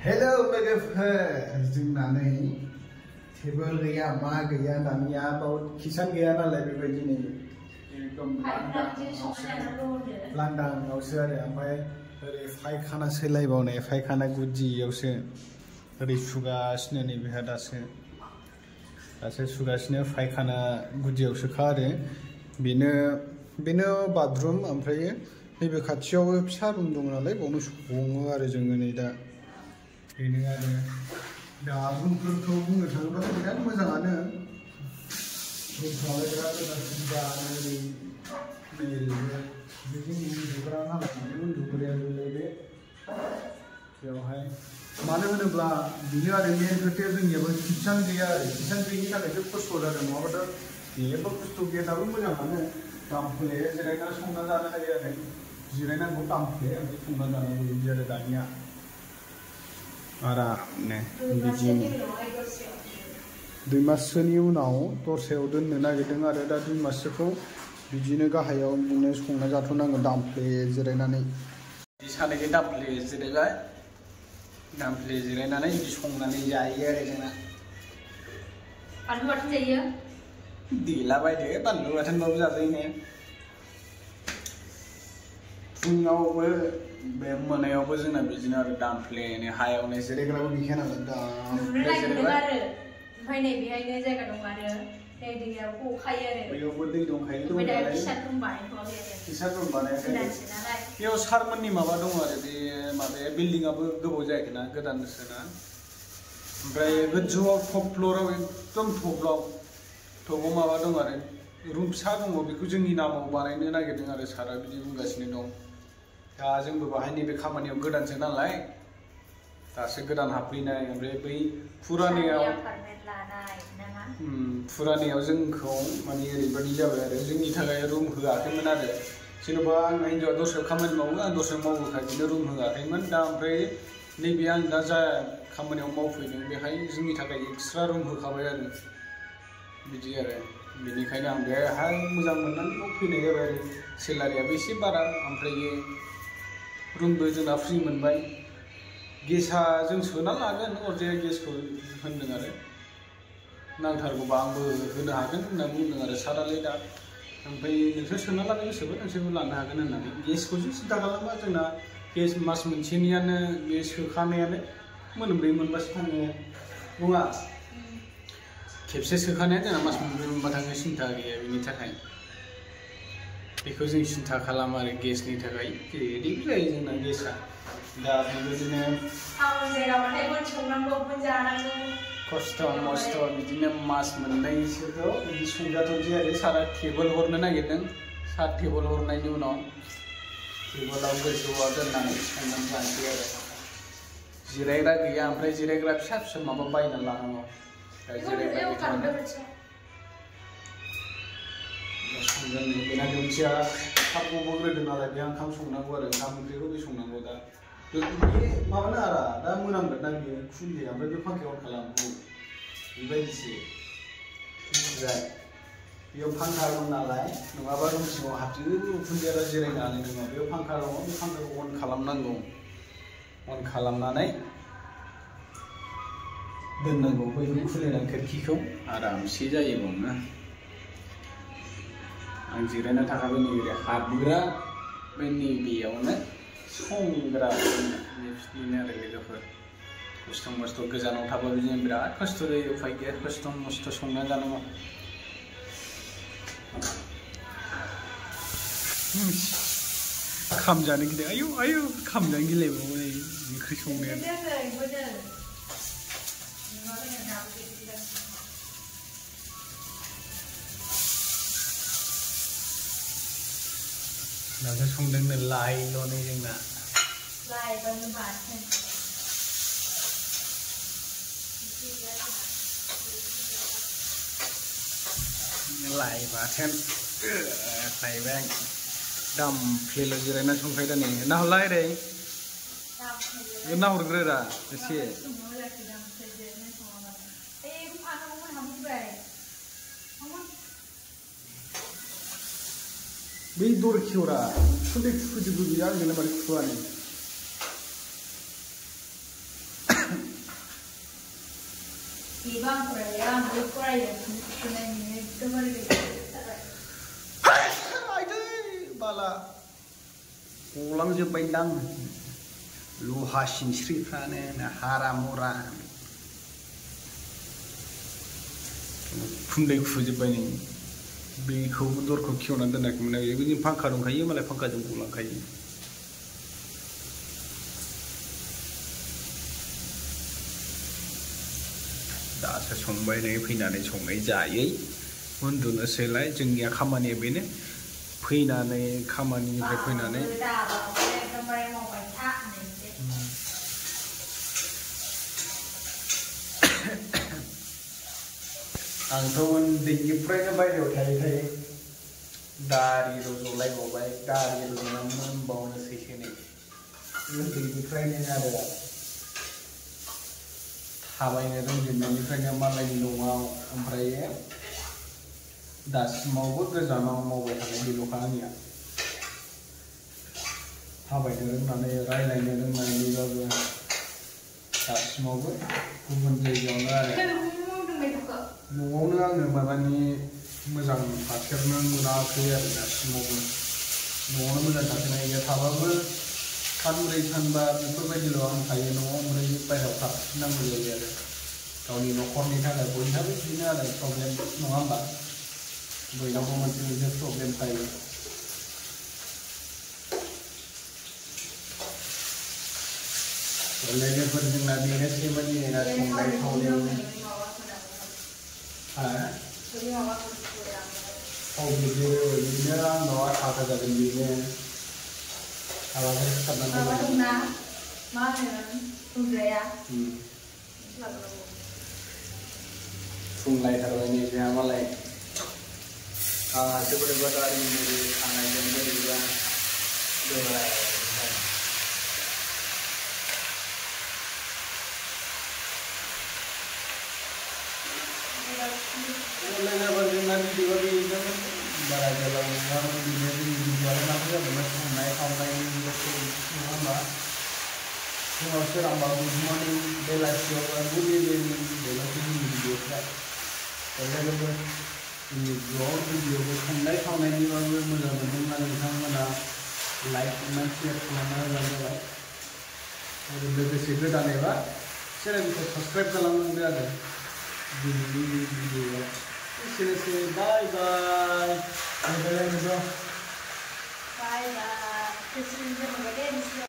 Hello लोगोफोर जोंना नै टेबोल गैया मा गैया दानिया बाव किसान गैया नालाय बेबायदि नै एकदम लांदांआवसो आरो ओमफ्राय ओरै फायखाना सोलायबावनाय फायखाना गुदियावसो ओरै सुगासिनो नै बेहा दासो सुगासिनो फायखाना गुदियावसोखा आरो बेनो बाथरुम ओमफ्राय नैबे खाथियाव फिसा रुम दं नालाय बावनो सङो आरो जोङो नै दा बेनो आरो दा रुमफोरखौ बुंनो थाङोब्लाथ' बिराद मोजाङानो रुमफ्रालाय बिराद सुबिदा ओरै बिदि उन्दुग्रा नालाय उन्दुग्राया बे बेवहाय मानो होनोब्ला बिनो आरो मेन खोथाया जोंनियाबो किसान गैया आरो किसान गैयिनि थाखायसो खस्थ' जादों नङाबाथ' जेबो खस्थ' गैया दाबो मोजाङानो दामफ्ले जिरायना संना जानो हायो आरो जिरायनांगौ दामफ्ले ओमफ्राय संना जानांगौ बिदि आरो दानिया आरामनो बिदिनो 2 माससोनि उनाव दरसायाव दोननो नागिरदों आरो दा 2 माससोखौ बिदिनो गाहायाव बिदिनो संना जाथ'नांगोन दामफ्ले जिरायनानै सानैजों दामफ्ले जिरायनानै बिदि संनानै जायो आरो जोंना बानलु बाथोन जायो देलाबायदो बानलु बाथोनबाबो जाजायो ने फुङावबो बे मोनायावबो जोंना बिदिनो आरो दामफ्लेनि हायावनो जिरायग्राबो गैखाया नालाय दामफ्ले जिरायबाय ओमफ्राय नै बेहायनो जायगा दं आरो दै दैयाव गखायो आरो बैयावबो दै दंखायो नालाय किसान रुम बानायाखै बेयाव सारमोननि माबा दं आरो बे माबाया बिल्डिंआबो गोबाव जायाखैना गोदानसोना ओमफ्राय गोजौआव टप फ्ल'राव एकदम टपआव माबा दं आरो रुम फिसा दङ बेखौ जोंनि नामाव बानायनो नागिरदों आरो सारा बिदि बुंगासिनो दं दा जोंबो बाहाय नैबे खामानियाव गोदानसो नालाय दासो गोदान हाबफैनाय ओमफ्राय बै फुरानियाव जोंखौ माने ओरैबायदि जाबाय आरो जोंनि थाखाय रुम होआखैमोन आरो जेन'बा आंना हिन्जावआ दस्रायाव खामानि मावो आं दस्रायाव मावोखाय बिदिनो रुम होआखैमोन दा ओमफ्राय नैबे आं दा जा खामानियाव मावफैदों बेहाय जोंनि थाखाय एक्सट्रा रुम होखाबाय आरो बिदि आरो बेनिखायनो आं बेहाय मोजां मोननानै मावफैनाय जाबाय आरो सेलारियाबो एसे बारा ओमफ्राय रुमबो जोंना फ्रि मोनबाय गेसआ जों सोना लागोन अरजाया गेसखौ होनदों आरो नांथारगौबा आंबो होनो हागोन होनना बुंदों आरो सारालाय दा ओमफ्राय नोंसोर सोना लानो गोसोबा नोंसोरबो लानो हागोन होननानै गेसखौसो सिन्था खालामा जोंना गेस मास मोनसेनियानो बे सोखानायानो मोनब्रै मोनबासो थाङो नङा खेबसे सोखानाया जोंना मास मोनब्रै मोनबा थाङो सिन्था गैया बेनि थाखाय बेखौ जों सिन्था खालामो आरो गेसनि थाखाय रेडि जायो जोंना गेसआ दा बेबायदिनो खस्थ' मस्थ' बिदिनो मास मोननैसोखौ बिदि संजाथ'सै आरो सारा टेबोल हरनो नागिरदों सार टेबोल हरनायनि उनाव टेबोलाव गोजौआव दोननानै संनानै जानोसै आरो जिरायग्रा गैया ओमफ्राय जिरायग्रा फिसा फिसा माबा बायना लानांगौ बेना ओंथिया थाब गबोग्रोदों नालाय बे ओंखाम संनांगौ आरो ओंखाम ओंख्रिखौ बे संनांगौ दा बे माबानो आरा दा मोनामगोन ना बेयो खुलियो ओमफ्राय बे फांखायाव खालामो बेबायदिसो बेयाव फांखा दं नालाय नङाबा रुम सिङाव हाबजोबो उखुन्दैया जिरायनो हानाय नङा बेयाव फांखा दङ बे फांखाखौ अन खालामनांगौ अन खालामनानै दोननांगौ बैखौ खुलिनानै खोरखिखौ आरामसे जायो बावनो आं जिरायना थाखाबाय नैबे हाबग्रा बे नैबेयावनो संग्रा बिदिनो आरो लोगोफोर खस्थ' मस्थ' गोजानाव थाबा बिदिनो बिराद खस्थ' जायो उफाय गैया खस्थ' मस्थ' संना जानांगौ खामजानो गिदों आयु खामजानो गिलायबावो नै ओंख्रि संनाया दासो संदोंनो लाइल'नो जोंना लाइ बाथोन थाइबें दामफ्लेल' जिरायना संखायो दा नै नाहरलाय ओरै नाहरग्रोरा एसे बै दर खेवरा खुदै खुजोबो बियो आंजोंनो माने खुवानो बाला गलांजोब्बायदां लहा सिनस्रिफ्रानो हारा मुरा खुन्दै खुजोब्बाय नै बेखौबो दरखौ खेवनानै दोनाखैमोन आरो बिदिनो फांखा दंखायो मालाय फांखाजों गलांखायो दासो संबाय नै फैनानै संनाय जायै उन्दुनोसैलाय जोंनिया खामानिया बेनो फैनानै खामानिनिफ्राय फैनानै आंथ' उन्दैनिफ्रायनो बायहेरायाव थायै थायै दारि रज'लायबावबाय दारि रज'ना मोनबावनोसैसो नै उन्दैनिफ्रायनो आरो थाबायनो रोंजेननायनिफ्रायनो मालायनि न'आव ओमफ्राय दासिमावबो गोजानाव मावबाय थानाय बेल'खा आंनिया थाबायनो रोंनानै रायलायनो रोंनानैबाबो दासिमावबो गुबुन जायगायावनो आरो न'आवनो आङो माबानि मोजां थाथेरनो मोनाखै आरो दासिमावबो न'आवनो मोजां थाथेरनाय गैया थाबाबो सानब्रै सानबा बेफोरबायदिल' आं थायो न'आव ओमफ्राय बायहेरायाव थाफिननांगौ जायो आरो गावनि न'खरनि थाखाय बयहाबो बिदिनो आरो प्रब्लेम नङा होमबा बयनावबो मोनसे मोनसे प्रब्लेम थायो लोगोफोर जोंना बेनोसैमोन जोंना संनाय खावनायावनो बिदिनो आंनाव थाखा जादों बेनो हाबाफोर खालामनानै फुंलायथारबाय नै जोंहा मालाय आंहासो बोरैबा गारि मुरि थानायजों बोरैबा लोगोफोर जोंना भिडिअ बेजों बारा गोलाव नङामोन बिदिनो जोंनि भिडिअआलाय माथो जाबाय संनाय खावनायनि नङा होमबा फुङाव सोरांबा गुड मर्निं बेलासियाव गुड इभिनिं बेल'सो जोंनि भिडिअफ्रा लोगोफोर जोंनि ब्लग भिडिअखौ संनाय खावनायनिबाबो मोजां मोनदोंब्ला नोंथांमोना लाइक खालामना शेयार खालामना होबानो जाबाय आरो लोगोसे गोदानैबा चेनेलखौ साबस्क्राइब खालामनांगौ आरो दिनैनि भिडिअआव एसेनोसै बाय बाय बाय बाय